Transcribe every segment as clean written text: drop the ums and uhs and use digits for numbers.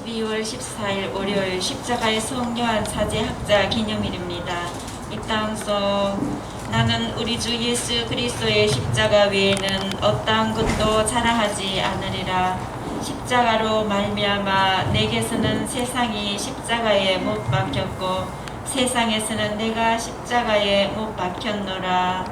12월 14일 월요일 십자가의 성요한 사제 학자 기념일입니다. 이 땅에서 나는 우리 주 예수 그리스도의 십자가 외에는 어떠한 것도 자랑하지 않으리라. 십자가로 말미암아 내게서는 세상이 십자가에 못 박혔고 세상에서는 내가 십자가에 못 박혔노라.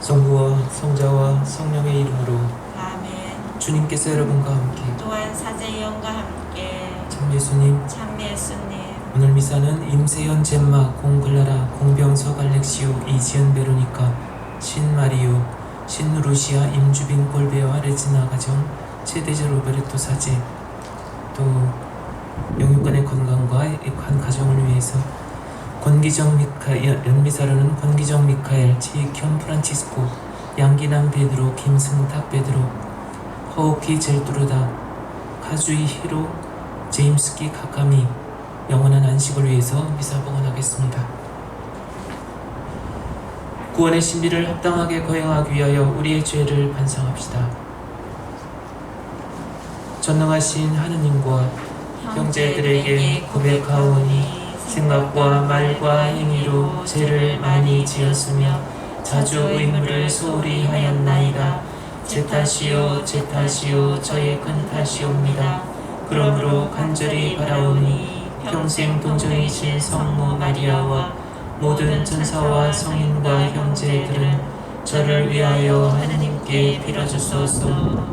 성부와 성자와 성령의 이름으로 아멘. 주님께서 여러분과 함께 또한 사제영과 함께 참 예수님, 참 예수님, 오늘 미사는 임세연 젬마 공글라라 공병서 갈렉시오 이지은 베로니카 신마리오 신루시아 임주빈 골베와 레지나 가정 최대자 로베르토 사제 또 영육간의 건강과 한 가정을 위해서 권기정 미카엘 연미사로는 권기정 미카엘 지익현 프란치스코 양기남 베드로 김승탁 베드로 허우키 젤뚜르다 카주이 히로 제임스키 카카미 영원한 안식을 위해서 미사 봉헌하겠습니다. 구원의 신비를 합당하게 거행하기 위하여 우리의 죄를 반성합시다. 전능하신 하느님과 형제들에게 고백하오니 생각과 말과 행위로 죄를 많이 지었으며 자주 의무를 소홀히 하였나이다. 제 탓이요 제 탓이요 저의 큰 탓이옵니다. 그러므로 간절히 바라오니 평생 동정이신 성모 마리아와 모든 천사와 성인과 형제들은 저를 위하여 하느님께 빌어주소서.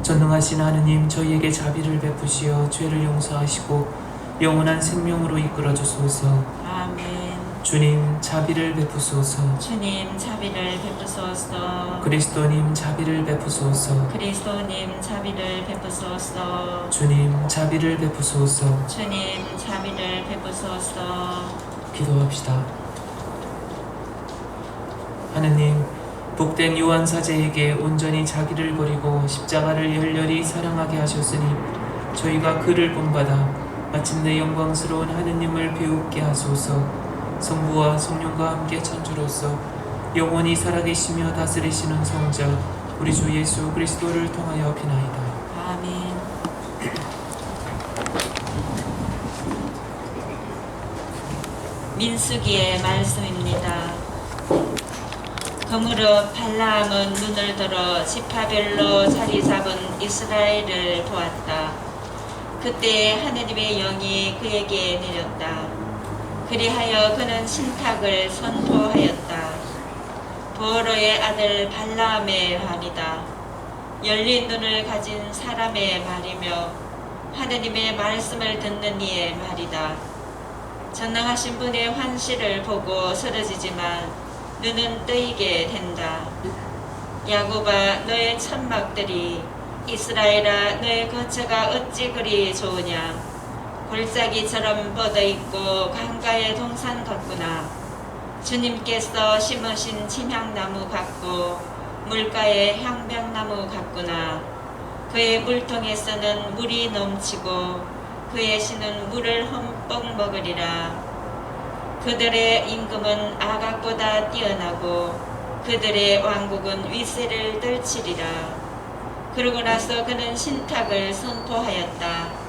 전능하신 하느님, 저희에게 자비를 베푸시어 죄를 용서하시고 영원한 생명으로 이끌어 주소서. 아멘. 주님, 자비를 베푸소서. 주님 자비를 베푸소서. 그리스도님, 자비를 베푸소서. 그리스도님 자비를 베푸소서. 주님, 자비를 베푸소서. 주님 자비를 베푸소서. 기도합시다. 하느님, 복된 요한 사제에게 온전히 자기를 버리고 십자가를 열렬히 사랑하게 하셨으니 저희가 그를 본받아 마침내 영광스러운 하느님을 배우게 하소서. 성부와 성령과 함께 천주로서 영원히 살아계시며 다스리시는 성자 우리 주 예수 그리스도를 통하여 비나이다. 아멘. 민수기의 말씀입니다. 그러므로 발라함은 눈을 들어 지파별로 자리 잡은 이스라엘을 보았다. 그때 하느님의 영이 그에게 내렸다. 그리하여 그는 신탁을 선포하였다. 보로의 아들 발라함의 말이다. 열린 눈을 가진 사람의 말이며 하느님의 말씀을 듣는 이의 말이다. 전능하신 분의 환시를 보고 쓰러지지만 눈은 뜨이게 된다. 야곱아, 너의 천막들이, 이스라엘아, 너의 거처가 어찌 그리 좋으냐. 골짜기처럼 뻗어있고 강가의 동산 같구나. 주님께서 심으신 침향나무 같고 물가의 향병나무 같구나. 그의 물통에서는 물이 넘치고 그의 씨는 물을 흠뻑 먹으리라. 그들의 임금은 아각보다 뛰어나고 그들의 왕국은 위세를 떨치리라. 그러고 나서 그는 신탁을 선포하였다.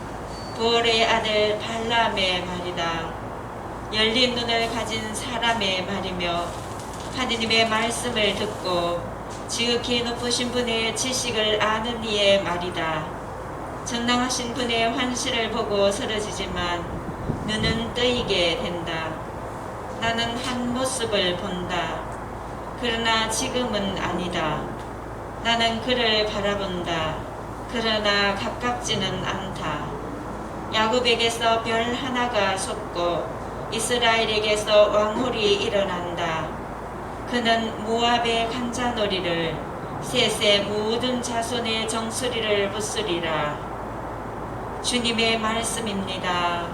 보올의 아들 발람의 말이다. 열린 눈을 가진 사람의 말이며 하느님의 말씀을 듣고 지극히 높으신 분의 지식을 아는 이의 말이다. 전능하신 분의 환시를 보고 쓰러지지만 눈은 뜨이게 된다. 나는 한 모습을 본다. 그러나 지금은 아니다. 나는 그를 바라본다. 그러나 가깝지는 않다. 야곱에게서 별 하나가 솟고 이스라엘에게서 왕홀이 일어난다. 그는 모압의 간자놀이를 셋의 모든 자손의 정수리를 부수리라. 주님의 말씀입니다.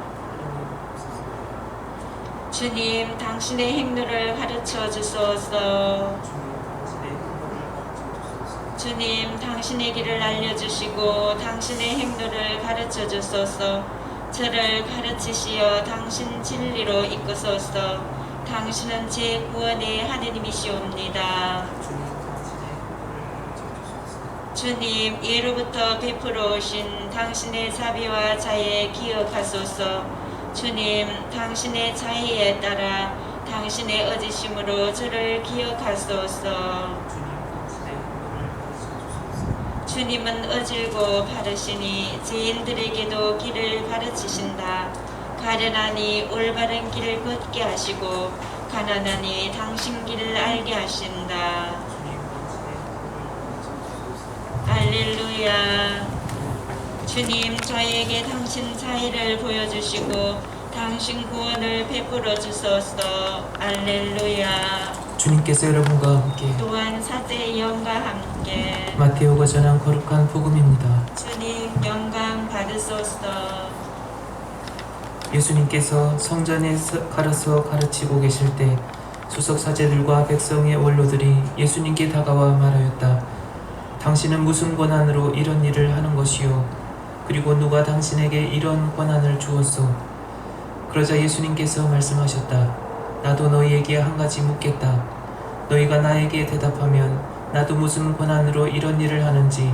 주님, 당신의 행로를 가르쳐 주소서. 주님, 당신의 길을 알려주시고 당신의 행로를 가르쳐 주소서. 저를 가르치시어 당신 진리로 이끄소서. 당신은 제 구원의 하느님이시옵니다. 주님, 예로부터 베풀어 오신 당신의 자비와 자애 기억하소서. 주님, 당신의 자애에 따라 당신의 어지심으로 저를 기억하소서. 주님은 어질고 바르시니 죄인들에게도 길을 가르치신다. 가련하니 올바른 길을 걷게 하시고 가난하니 당신 길을 알게 하신다. 할렐루야. 주님, 저에게 당신 자애를 보여주시고 당신 구원을 베풀어 주소서. 할렐루야. 주님께서 여러분과 함께 또한 사제의 영과 함께 마테오가 전한 거룩한 복음입니다. 주님, 영광 받으소서. 예수님께서 성전에 가서 가르치고 계실 때 수석 사제들과 백성의 원로들이 예수님께 다가와 말하였다. 당신은 무슨 권한으로 이런 일을 하는 것이요? 그리고 누가 당신에게 이런 권한을 주었소? 그러자 예수님께서 말씀하셨다. 나도 너희에게 한 가지 묻겠다. 너희가 나에게 대답하면 나도 무슨 권한으로 이런 일을 하는지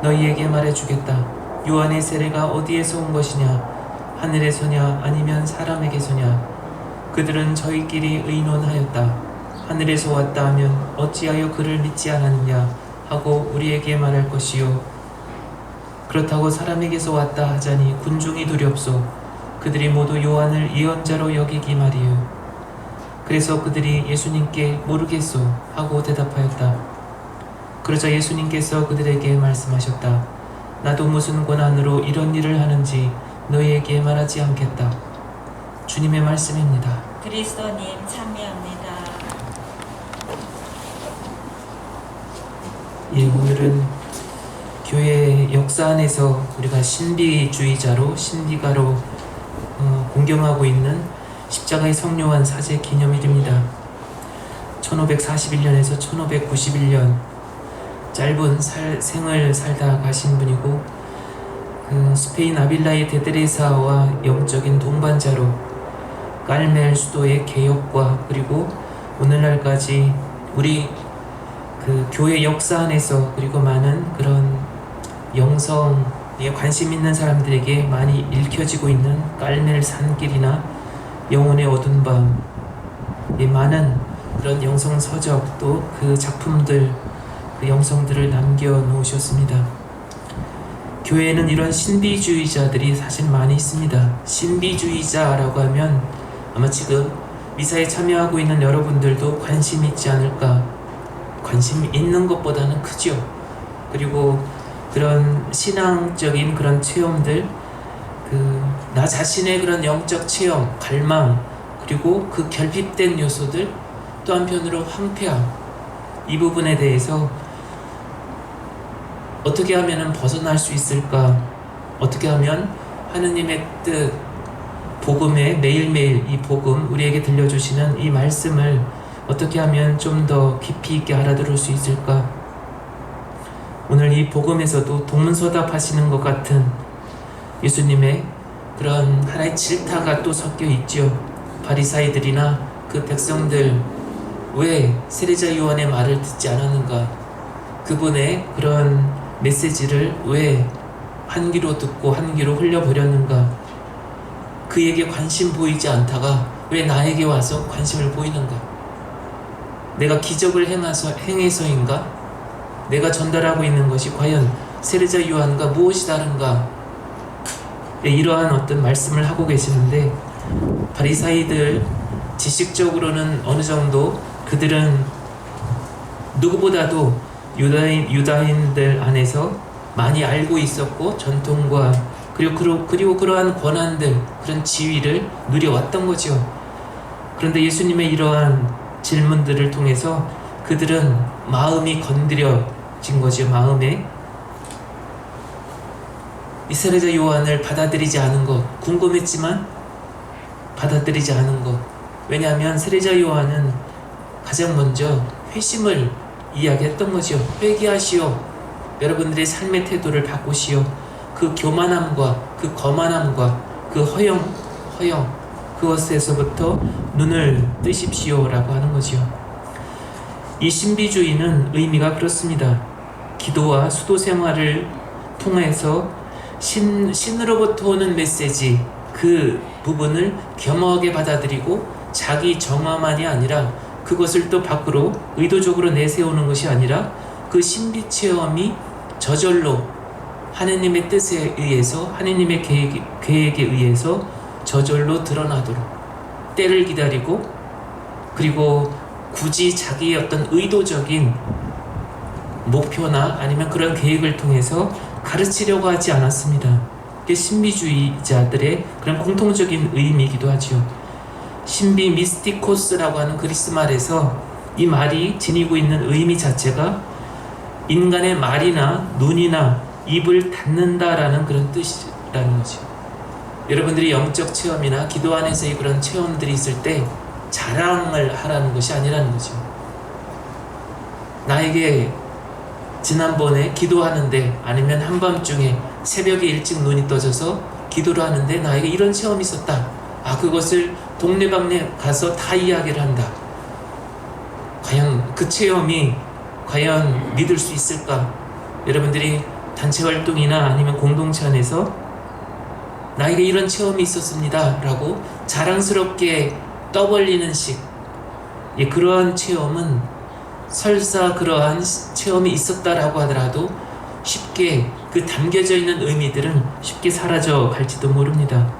너희에게 말해주겠다. 요한의 세례가 어디에서 온 것이냐? 하늘에서냐 아니면 사람에게서냐? 그들은 저희끼리 의논하였다. 하늘에서 왔다 하면 어찌하여 그를 믿지 않았느냐 하고 우리에게 말할 것이요. 그렇다고 사람에게서 왔다 하자니 군중이 두렵소. 그들이 모두 요한을 예언자로 여기기 말이에요. 그래서 그들이 예수님께 모르겠소 하고 대답하였다. 그러자 예수님께서 그들에게 말씀하셨다. 나도 무슨 권한으로 이런 일을 하는지 너희에게 말하지 않겠다. 주님의 말씀입니다. 그리스도님 참여합니다. 예, 오늘은 교회 역사 안에서 우리가 신비주의자로 신비가로 공경하고 있는 십자가의 성요한 사제 기념일입니다. 1541년에서 1591년 짧은 생을 살다 가신 분이고 스페인 아빌라의 데드레사와 영적인 동반자로 깔멜 수도의 개혁과 그리고 오늘날까지 우리 교회 역사 안에서 그리고 많은 그런 영성에 관심 있는 사람들에게 많이 읽혀지고 있는 깔멜 산길이나 영혼의 어두운 밤에 많은 그런 영성 서적 또 그 작품들 그 영성들을 남겨놓으셨습니다. 교회에는 이런 신비주의자들이 사실 많이 있습니다. 신비주의자라고 하면 아마 지금 미사에 참여하고 있는 여러분들도 관심 있지 않을까. 관심 있는 것보다는 크죠. 그리고 그런 신앙적인 그런 체험들, 나 자신의 그런 영적 체험, 갈망, 그리고 그 결핍된 요소들, 또 한편으로 황폐함, 이 부분에 대해서 어떻게 하면 벗어날 수 있을까? 어떻게 하면 하느님의 뜻, 복음에 매일매일 이 복음, 우리에게 들려주시는 이 말씀을 어떻게 하면 좀 더 깊이 있게 알아들을 수 있을까? 오늘 이 복음에서도 동문서답 하시는 것 같은 예수님의 그런 하나의 질타가 또 섞여 있죠. 바리사이들이나 그 백성들 왜 세례자 요한의 말을 듣지 않았는가? 그분의 그런 메시지를 왜 한 귀로 듣고 한 귀로 흘려버렸는가? 그에게 관심 보이지 않다가 왜 나에게 와서 관심을 보이는가? 내가 기적을 행해서인가? 내가 전달하고 있는 것이 과연 세례자 요한과 무엇이 다른가? 이러한 어떤 말씀을 하고 계시는데 바리사이들 지식적으로는 어느 정도 그들은 누구보다도 유다인들 안에서 많이 알고 있었고 전통과 그리고 그러한 권한들 그런 지위를 누려왔던 거죠. 그런데 예수님의 이러한 질문들을 통해서 그들은 마음이 건드려진 거죠. 마음에 이 세례자 요한을 받아들이지 않은 것, 궁금했지만 받아들이지 않은 것. 왜냐하면 세례자 요한은 가장 먼저 회심을 이야기했던 거죠. 회개하시오. 여러분들의 삶의 태도를 바꾸시오. 그 교만함과 그 거만함과 그 허영 그것에서부터 눈을 뜨십시오 라고 하는 거죠. 이 신비주의는 의미가 그렇습니다. 기도와 수도 생활을 통해서 신으로부터 오는 메시지, 그 부분을 겸허하게 받아들이고 자기 정화만이 아니라 그것을 또 밖으로 의도적으로 내세우는 것이 아니라 그 신비 체험이 저절로 하느님의 뜻에 의해서, 하느님의 계획에 의해서 저절로 드러나도록 때를 기다리고, 그리고 굳이 자기의 어떤 의도적인 목표나 아니면 그런 계획을 통해서 가르치려고 하지 않았습니다. 이게 신비주의자들의 그런 공통적인 의미이기도 하죠. 신비 미스티코스라고 하는 그리스 말에서 이 말이 지니고 있는 의미 자체가 인간의 말이나 눈이나 입을 닫는다라는 그런 뜻이라는 거죠. 여러분들이 영적 체험이나 기도 안에서의 그런 체험들이 있을 때 자랑을 하라는 것이 아니라는 거죠. 나에게 지난번에 기도하는데, 아니면 한밤중에 새벽에 일찍 눈이 떠져서 기도를 하는데 나에게 이런 체험이 있었다. 그것을 동네방네 가서 다 이야기를 한다. 과연 그 체험이 과연 믿을 수 있을까? 여러분들이 단체 활동이나 아니면 공동체 안에서 나에게 이런 체험이 있었습니다 라고 자랑스럽게 떠벌리는 식, 그러한 체험은 설사 그러한 체험이 있었다라고 하더라도 쉽게 그 담겨져 있는 의미들은 쉽게 사라져 갈지도 모릅니다.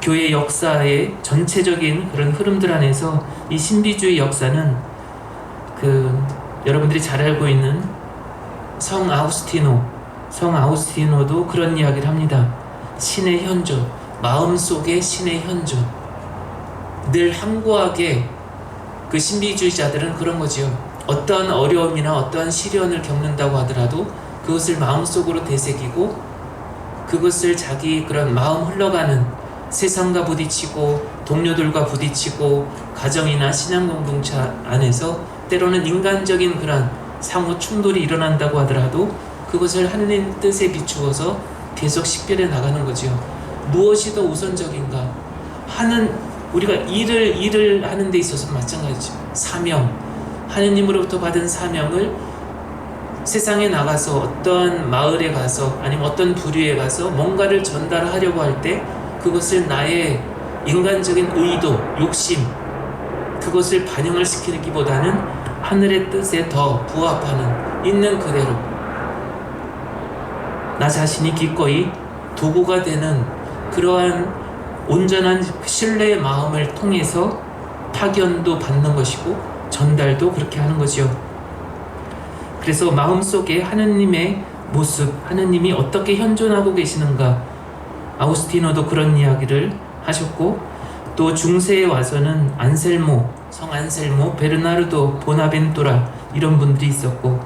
교회 역사의 전체적인 그런 흐름들 안에서 이 신비주의 역사는 여러분들이 잘 알고 있는 성 아우구스티노도 그런 이야기를 합니다. 신의 현존, 마음속의 신의 현존. 늘 항고하게 그 신비주의자들은 그런 거지요. 어떠한 어려움이나 어떠한 시련을 겪는다고 하더라도 그것을 마음속으로 되새기고, 그것을 자기 그런 마음 흘러가는 세상과 부딪히고 동료들과 부딪히고 가정이나 신앙 공동체 안에서 때로는 인간적인 그런 상호 충돌이 일어난다고 하더라도 그것을 하느님 뜻에 비추어서 계속 식별해 나가는 거죠. 무엇이 더 우선적인가? 우리가 일을 하는 데 있어서 마찬가지죠. 사명, 하느님으로부터 받은 사명을 세상에 나가서 어떤 마을에 가서 아니면 어떤 부류에 가서 뭔가를 전달하려고 할 때 그것을 나의 인간적인 의도, 욕심, 그것을 반영을 시키기보다는 하늘의 뜻에 더 부합하는, 있는 그대로 나 자신이 기꺼이 도구가 되는 그러한 온전한 신뢰의 마음을 통해서 파견도 받는 것이고 전달도 그렇게 하는 거죠. 그래서 마음속에 하느님의 모습, 하느님이 어떻게 현존하고 계시는가, 아우구스티노도 그런 이야기를 하셨고, 또 중세에 와서는 성 안셀모, 베르나르도 보나벤토라 이런 분들이 있었고,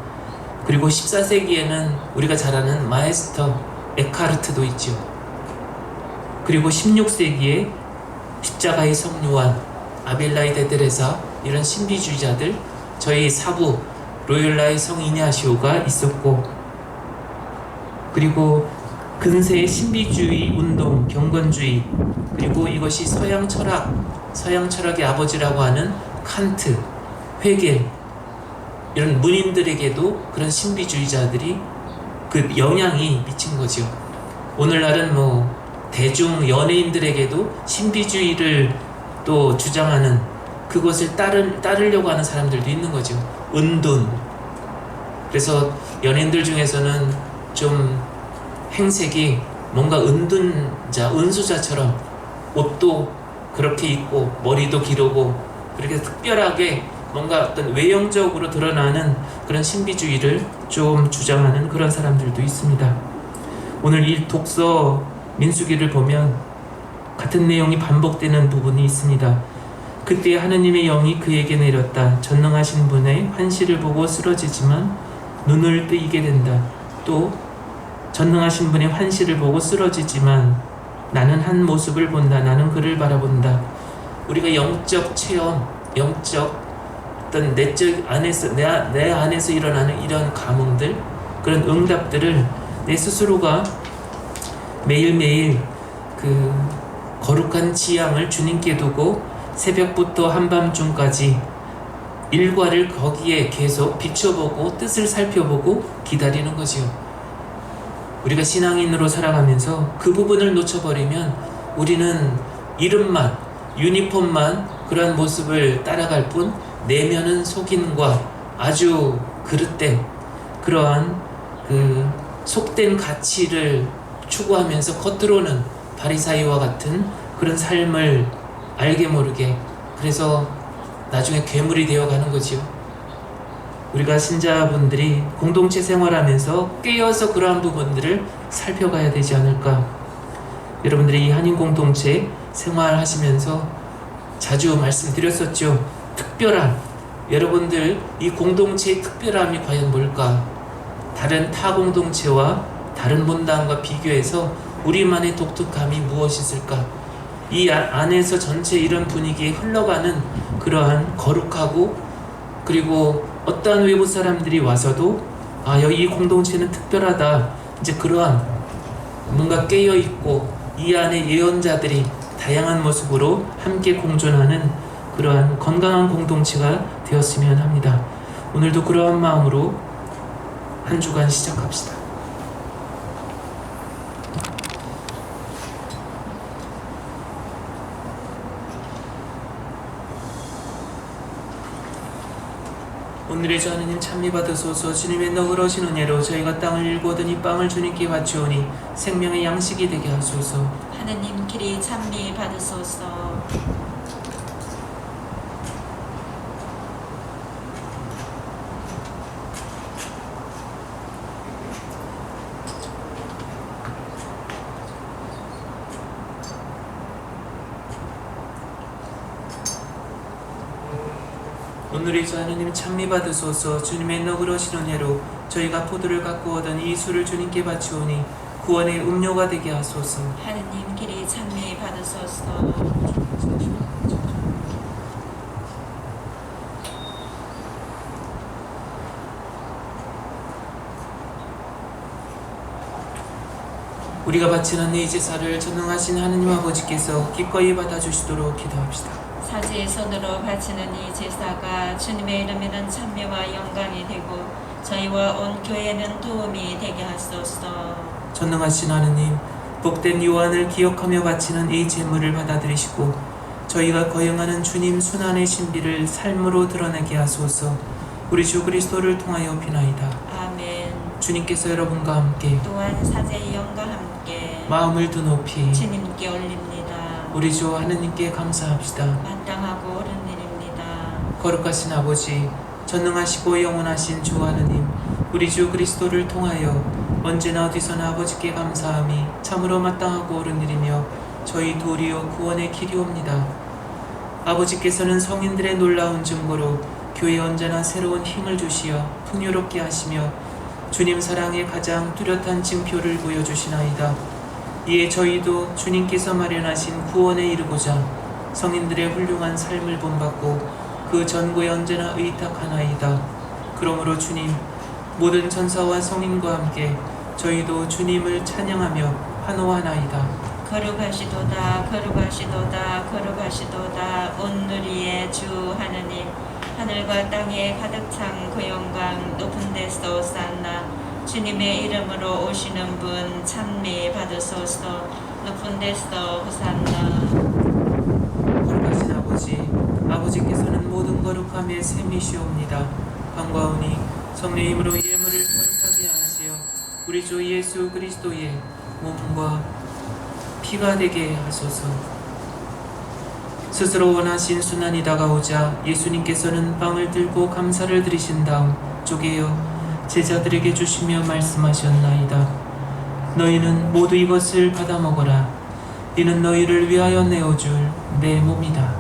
그리고 14세기에는 우리가 잘 아는 마에스터 에카르트도 있죠. 그리고 16세기에 십자가의 성 요한, 아빌라이 데 테레사, 이런 신비주의자들, 저희 사부 로욜라의 성 이냐시오가 있었고, 그리고 근세의 신비주의 운동, 경건주의, 그리고 이것이 서양 철학의 아버지라고 하는 칸트, 헤겔, 이런 문인들에게도 그런 신비주의자들이 그 영향이 미친 거죠. 오늘날은 대중 연예인들에게도 신비주의를 또 주장하는, 그것을 따르려고 하는 사람들도 있는 거죠. 은둔. 그래서 연예인들 중에서는 좀 행색이 뭔가 은수자처럼 옷도 그렇게 입고 머리도 기르고 그렇게 특별하게 뭔가 어떤 외형적으로 드러나는 그런 신비주의를 좀 주장하는 그런 사람들도 있습니다. 오늘 이 독서 민수기를 보면 같은 내용이 반복되는 부분이 있습니다. 그때 하느님의 영이 그에게 내렸다. 전능하신 분의 환시를 보고 쓰러지지만 눈을 뜨이게 된다. 또 전능하신 분의 환시를 보고 쓰러지지만 나는 한 모습을 본다. 나는 그를 바라본다. 우리가 영적 체험, 영적 어떤 내적 안에서 내 안에서 일어나는 이런 감흥들, 그런 응답들을 내 스스로가 매일매일 그 거룩한 지향을 주님께 두고 새벽부터 한밤중까지 일과를 거기에 계속 비춰보고 뜻을 살펴보고 기다리는 거지요. 우리가 신앙인으로 살아가면서 그 부분을 놓쳐버리면 우리는 이름만, 유니폼만 그러한 모습을 따라갈 뿐 내면은 속임과 아주 그릇된 그러한 그 속된 가치를 추구하면서 겉으로는 바리사이와 같은 그런 삶을 알게 모르게, 그래서 나중에 괴물이 되어가는 거지요. 우리가 신자분들이 공동체 생활하면서 깨어서 그러한 부분들을 살펴가야 되지 않을까. 여러분들이 이 한인 공동체 생활하시면서 자주 말씀드렸었죠. 특별한, 여러분들 이 공동체의 특별함이 과연 뭘까? 다른 타 공동체와 다른 문당과 비교해서 우리만의 독특함이 무엇이 있을까? 이 안에서 전체 이런 분위기에 흘러가는 그러한 거룩하고, 그리고 어떠한 외부 사람들이 와서도 여기 이 공동체는 특별하다, 이제 그러한 뭔가 깨어있고 이 안에 예언자들이 다양한 모습으로 함께 공존하는 그러한 건강한 공동체가 되었으면 합니다. 오늘도 그러한 마음으로 한 주간 시작합시다. 오늘의 주 하느님 찬미 받으소서. 주님의 너그러우신 은혜로 저희가 땅을 일구었더니 이 빵을 주님께 바치오니 생명의 양식이 되게 하소서. 하느님 길이 찬미 받으소서. 오늘의 주 하느님 찬미 받으소서. 주님의 너그러우신 은혜로 저희가 포도를 갖고 오던 이 술을 주님께 바치오니 구원의 음료가 되게 하소서. 하느님 길이 찬미 받으소서. 우리가 바치는 이 제사를 전능하신 하느님 아버지께서 기꺼이 받아주시도록 기도합시다. 사제의 손으로 바치는 이 제사가 주님의 이름에는 찬미와 영광이 되고 저희와 온 교회는 도움이 되게 하소서. 전능하신 하느님, 복된 요한을 기억하며 바치는 이 제물을 받아들이시고 저희가 거행하는 주님 순환의 신비를 삶으로 드러내게 하소서. 우리 주 그리스도를 통하여 비나이다. 아멘. 주님께서 여러분과 함께 또한 사제의 영과 함께 마음을 두 높이 주님께 올립니다. 우리 주 하느님께 감사합시다. 마땅하고 옳은 일입니다. 거룩하신 아버지, 전능하시고 영원하신 주 하느님, 우리 주 그리스도를 통하여 언제나 어디서나 아버지께 감사함이 참으로 마땅하고 옳은 일이며 저희 도리어 구원의 길이옵니다. 아버지께서는 성인들의 놀라운 증거로 교회에 언제나 새로운 힘을 주시어 풍요롭게 하시며 주님 사랑의 가장 뚜렷한 징표를 보여주시나이다. 이에 저희도 주님께서 마련하신 구원에 이르고자 성인들의 훌륭한 삶을 본받고 그 전구에 언제나 의탁하나이다. 그러므로 주님, 모든 천사와 성인과 함께 저희도 주님을 찬양하며 환호하나이다. 거룩하시도다 거룩하시도다 거룩하시도다 온 누리의 주 하느님, 하늘과 땅에 가득 찬 그 영광 높은 데서 오산나. 주님의 이름으로 오시는 분 찬미 받으소서. 높은 데서 호산나. 거룩하신 아버지, 아버지께서는 모든 거룩함의 셈이시옵니다. 간과하오니 성령님으로 예물을 거룩하게 하시어 우리 주 예수 그리스도의 몸과 피가 되게 하소서. 스스로 원하신 순환이 다가오자 예수님께서는 빵을 들고 감사를 드리신 다음 쪼개어 제자들에게 주시며 말씀하셨나이다. 너희는 모두 이것을 받아 먹어라. 이는 너희를 위하여 내어줄 내 몸이다.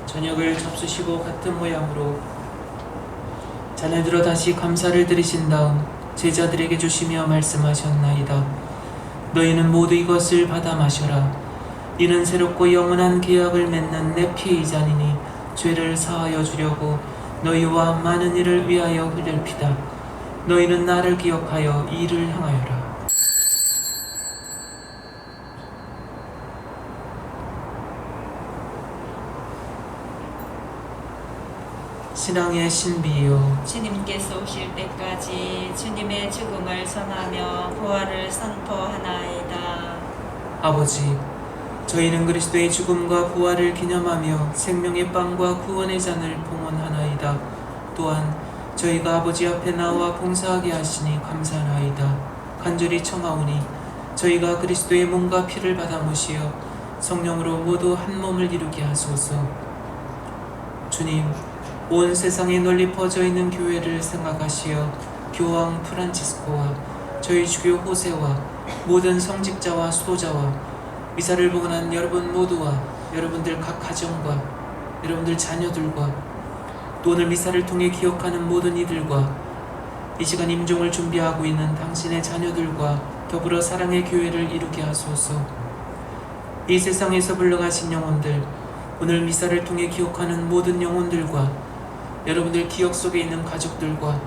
저녁을 접수시고 같은 모양으로 잔을 들어 다시 감사를 드리신 다음 제자들에게 주시며 말씀하셨나이다. 너희는 모두 이것을 받아 마셔라. 이는 새롭고 영원한 계약을 맺는 내 피의 잔이니 죄를 사하여 주려고 너희와 많은 이를 위하여 흘릴 피다. 너희는 나를 기억하여 이 일을 행하여라. 신앙의 신비요, 주님께서 오실 때까지 주님의 죽음을 전하며 부활을 선포하나이다. 아버지, 저희는 그리스도의 죽음과 부활을 기념하며 생명의 빵과 구원의 잔을 봉헌하나이다. 또한 저희가 아버지 앞에 나와 봉사하게 하시니 감사하나이다. 간절히 청하오니 저희가 그리스도의 몸과 피를 받아 모시어 성령으로 모두 한 몸을 이루게 하소서. 주님, 온 세상에 널리 퍼져 있는 교회를 생각하시어 교황 프란치스코와 저희 주교 호세와 모든 성직자와 수도자와 미사를 봉헌한 여러분 모두와 여러분들 각 가정과 여러분들 자녀들과 또 오늘 미사를 통해 기억하는 모든 이들과 이 시간 임종을 준비하고 있는 당신의 자녀들과 더불어 사랑의 교회를 이루게 하소서. 이 세상에서 불러가신 영혼들, 오늘 미사를 통해 기억하는 모든 영혼들과 여러분들 기억 속에 있는 가족들과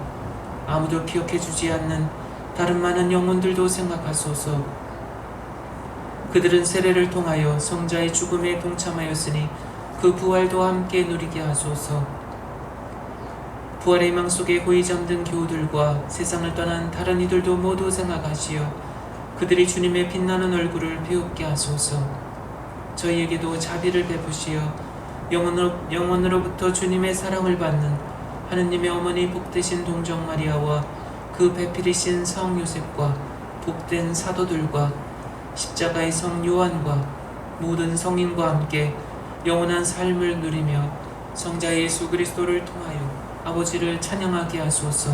아무도 기억해주지 않는 다른 많은 영혼들도 생각하소서. 그들은 세례를 통하여 성자의 죽음에 동참하였으니 그 부활도 함께 누리게 하소서. 부활의 희망 속에 고이 잠든 교우들과 세상을 떠난 다른 이들도 모두 생각하시어 그들이 주님의 빛나는 얼굴을 비웃게 하소서. 저희에게도 자비를 베푸시어 영원으로부터 주님의 사랑을 받는 하느님의 어머니 복되신 동정 마리아와 그 배필이신 성 요셉과 복된 사도들과 십자가의 성 요한과 모든 성인과 함께 영원한 삶을 누리며 성자 예수 그리스도를 통하여 아버지를 찬양하게 하소서.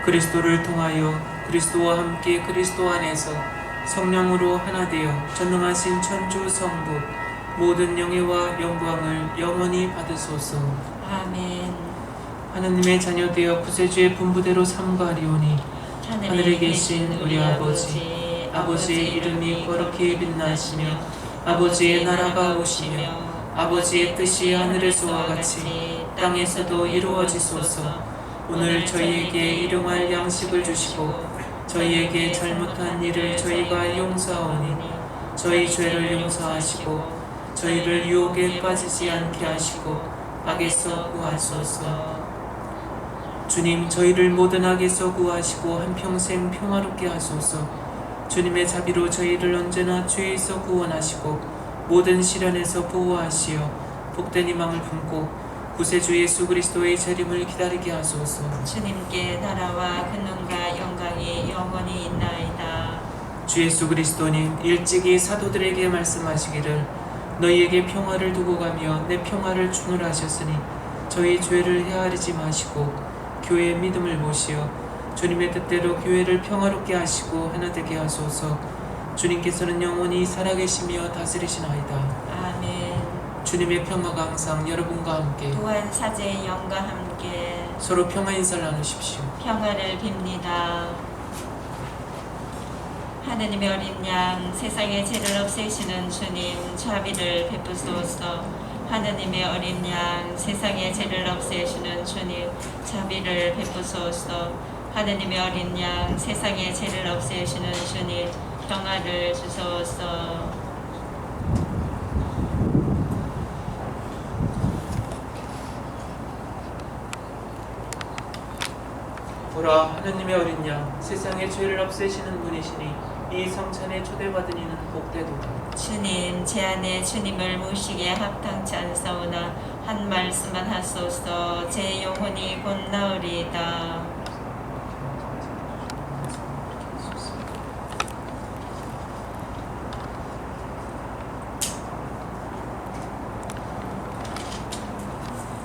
그리스도를 통하여 그리스도와 함께 그리스도 안에서 성령으로 하나 되어 전능하신 천주 성부 모든 영예와 영광을 영원히 받으소서. 아멘. 하느님의 자녀 되어 구세주의 분부대로 삼가하리오니 하늘에 계신 우리 아버지, 아버지의 이름이 거룩히 빛나시며 아버지의 나라가 오시며 아버지의 뜻이 하늘에서와 같이 땅에서도 이루어지소서. 오늘 저희에게 일용할 양식을 주시고 저희에게 잘못한 일을 저희가 용서하오니 저희 죄를 용서하시고 저희를 유혹에 빠지지 않게 하시고 악에서 구하소서. 주님, 저희를 모든 악에서 구하시고 한평생 평화롭게 하소서. 주님의 자비로 저희를 언제나 죄에서 구원하시고 모든 시련에서 보호하시어 복된 희망을 품고 구세주 예수 그리스도의 재림을 기다리게 하소서. 주님께 나라와 근능과 영광이 영원히 있나이다. 주 예수 그리스도님, 일찍이 사도들에게 말씀하시기를 너희에게 평화를 두고 가며 내 평화를 주노라 하셨으니 저희 죄를 헤아리지 마시고 교회의 믿음을 보시어 주님의 뜻대로 교회를 평화롭게 하시고 하나 되게 하소서. 주님께서는 영원히 살아계시며 다스리시나이다. 아멘. 주님의 평화가 항상 여러분과 함께 또한 사제의 영과 함께 서로 평화 인사를 나누십시오. 평화를 빕니다. 하느님의 어린 양, 세상의 죄를 없애시는 주님, 자비를 베푸소서. 하느님의 어린 양, 세상의 죄를 없애시는 주님, 자비를 베푸소서. 하느님의 어린 양, 세상의 죄를 없애시는 주님, 평화를 주소서. 보라, 하느님의 어린 양, 세상의 죄를 없애시는 분이시니 이 성찬에 초대받은 이는 복되도다. 주님, 제 안에 주님을 모시기에 합당치 않사오나 한 말씀만 하소서. 제 영혼이 곧 나으리이다.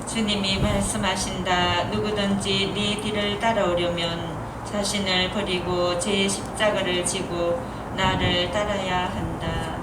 주님이 말씀하신다. 누구든지 네 뒤를 따라오려면 자신을 버리고 제 십자가를 지고 나를 따라야 한다.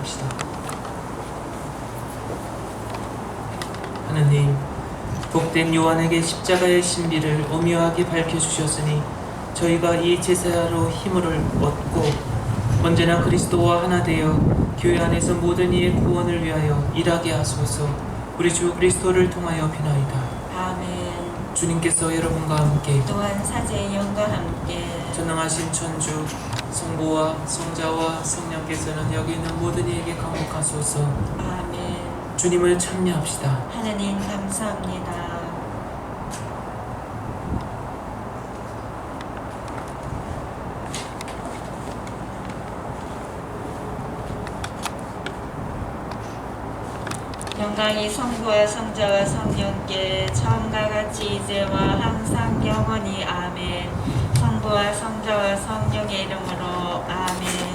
기도합시다. 하느님, 복된 요한에게 십자가의 신비를 오묘하게 밝혀주셨으니 저희가 이 제사로 힘을 얻고 언제나 그리스도와 하나 되어 교회 안에서 모든 이의 구원을 위하여 일하게 하소서. 우리 주 그리스도를 통하여 비나이다. 아멘. 주님께서 여러분과 함께 또한 사제의 영과 함께 전능하신 천주 성부와 성자와 성령께서는 여기 있는 모든 이에게 강복하소서. 아멘. 주님을 찬미합시다. 하느님 감사합니다. 영광이 성부와 성자와 성령께 처음과 같이 이제와 항상 영원히 아멘. 성부와 성자와 성령의 이름으로 아멘.